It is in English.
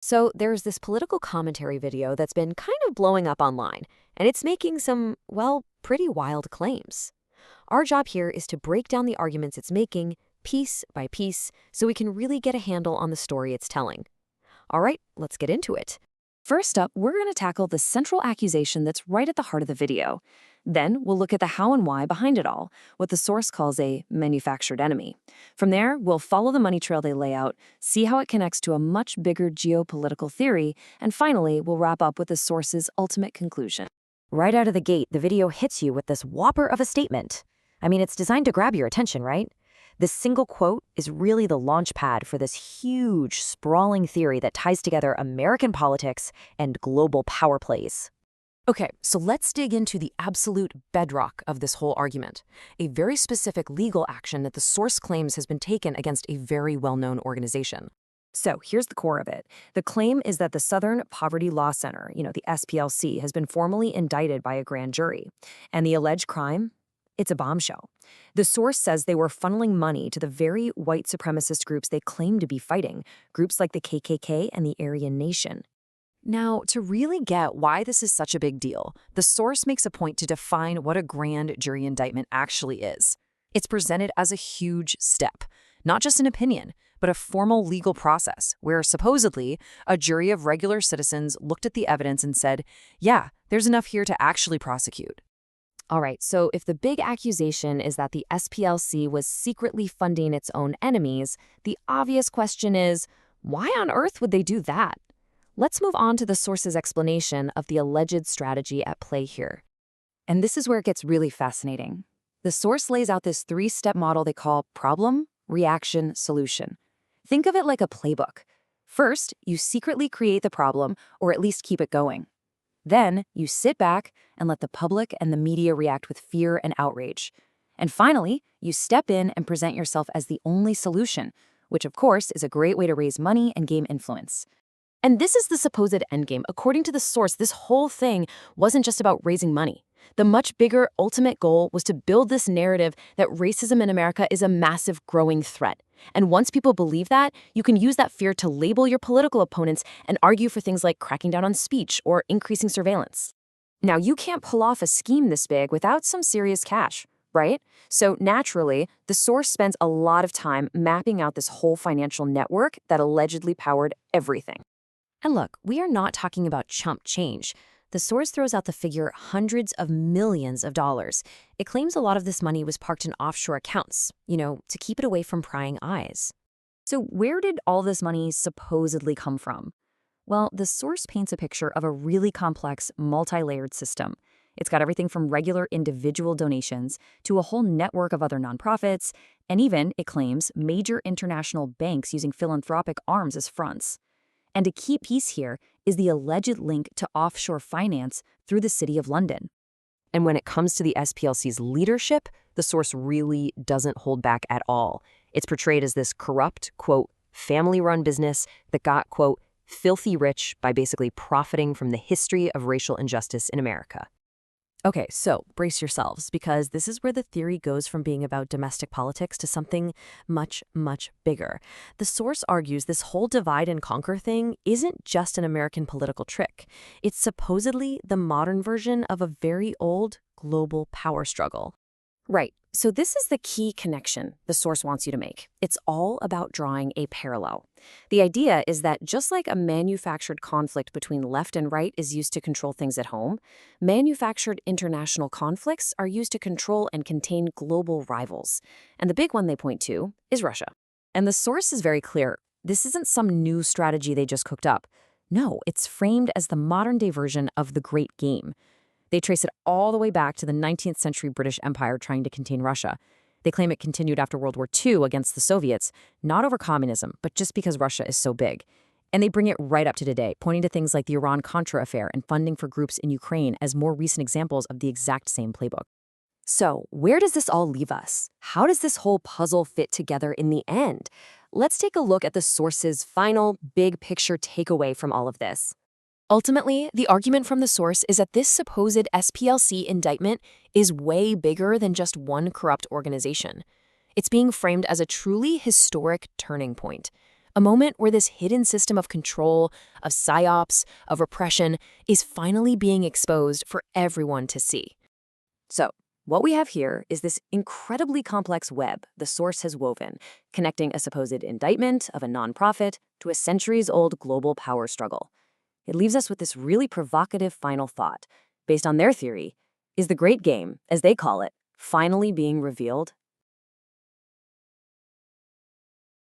So there's this political commentary video that's been kind of blowing up online, and it's making some, well, pretty wild claims. Our job here is to break down the arguments it's making, piece by piece, so we can really get a handle on the story it's telling. All right, let's get into it. First up, we're going to tackle the central accusation that's right at the heart of the video. Then we'll look at the how and why behind it all, what the source calls a manufactured enemy. From there, we'll follow the money trail they lay out, see how it connects to a much bigger geopolitical theory, and finally, we'll wrap up with the source's ultimate conclusion. Right out of the gate, the video hits you with this whopper of a statement. I mean, it's designed to grab your attention, right? This single quote is really the launch pad for this huge, sprawling theory that ties together American politics and global power plays. Okay, so let's dig into the absolute bedrock of this whole argument, a very specific legal action that the source claims has been taken against a very well-known organization. So here's the core of it. The claim is that the Southern Poverty Law Center, the SPLC, has been formally indicted by a grand jury. And the alleged crime? It's a bombshell. The source says they were funneling money to the very white supremacist groups they claim to be fighting, groups like the KKK and the Aryan Nation. Now, to really get why this is such a big deal, the source makes a point to define what a grand jury indictment actually is. It's presented as a huge step, not just an opinion, but a formal legal process where supposedly a jury of regular citizens looked at the evidence and said, yeah, there's enough here to actually prosecute. All right, so if the big accusation is that the SPLC was secretly funding its own enemies, the obvious question is, why on earth would they do that? Let's move on to the source's explanation of the alleged strategy at play here. And this is where it gets really fascinating. The source lays out this three-step model they call problem, reaction, solution. Think of it like a playbook. First, you secretly create the problem, or at least keep it going. Then, you sit back and let the public and the media react with fear and outrage. And finally, you step in and present yourself as the only solution, which of course is a great way to raise money and gain influence. And this is the supposed endgame. According to the source, this whole thing wasn't just about raising money. The much bigger ultimate goal was to build this narrative that racism in America is a massive growing threat. And once people believe that, you can use that fear to label your political opponents and argue for things like cracking down on speech or increasing surveillance. Now, you can't pull off a scheme this big without some serious cash, right? So naturally, the source spends a lot of time mapping out this whole financial network that allegedly powered everything. And look, we are not talking about chump change. The source throws out the figure hundreds of millions of dollars. It claims a lot of this money was parked in offshore accounts, to keep it away from prying eyes. So where did all this money supposedly come from? Well, the source paints a picture of a really complex, multi-layered system. It's got everything from regular individual donations to a whole network of other nonprofits, and even, it claims, major international banks using philanthropic arms as fronts. And a key piece here is the alleged link to offshore finance through the City of London. And when it comes to the SPLC's leadership, the source really doesn't hold back at all. It's portrayed as this corrupt, quote, family-run business that got, quote, filthy rich by basically profiting from the history of racial injustice in America. Okay, so brace yourselves, because this is where the theory goes from being about domestic politics to something much, much bigger. The source argues this whole divide and conquer thing isn't just an American political trick. It's supposedly the modern version of a very old global power struggle. Right, so this is the key connection the source wants you to make. It's all about drawing a parallel. The idea is that just like a manufactured conflict between left and right is used to control things at home, manufactured international conflicts are used to control and contain global rivals. And the big one they point to is Russia. And the source is very clear. This isn't some new strategy they just cooked up. No, it's framed as the modern-day version of the Great Game. They trace it all the way back to the 19th century British Empire trying to contain Russia. They claim it continued after World War II against the Soviets, not over communism, but just because Russia is so big. And they bring it right up to today, pointing to things like the Iran-Contra affair and funding for groups in Ukraine as more recent examples of the exact same playbook. So, where does this all leave us? How does this whole puzzle fit together in the end? Let's take a look at the source's final, big picture takeaway from all of this. Ultimately, the argument from the source is that this supposed SPLC indictment is way bigger than just one corrupt organization. It's being framed as a truly historic turning point, A moment where this hidden system of control, of psyops, of repression is finally being exposed for everyone to see. So, what we have here is this incredibly complex web the source has woven, connecting a supposed indictment of a nonprofit to a centuries-old global power struggle. It leaves us with this really provocative final thought. Based on their theory, is the great game, as they call it, finally being revealed?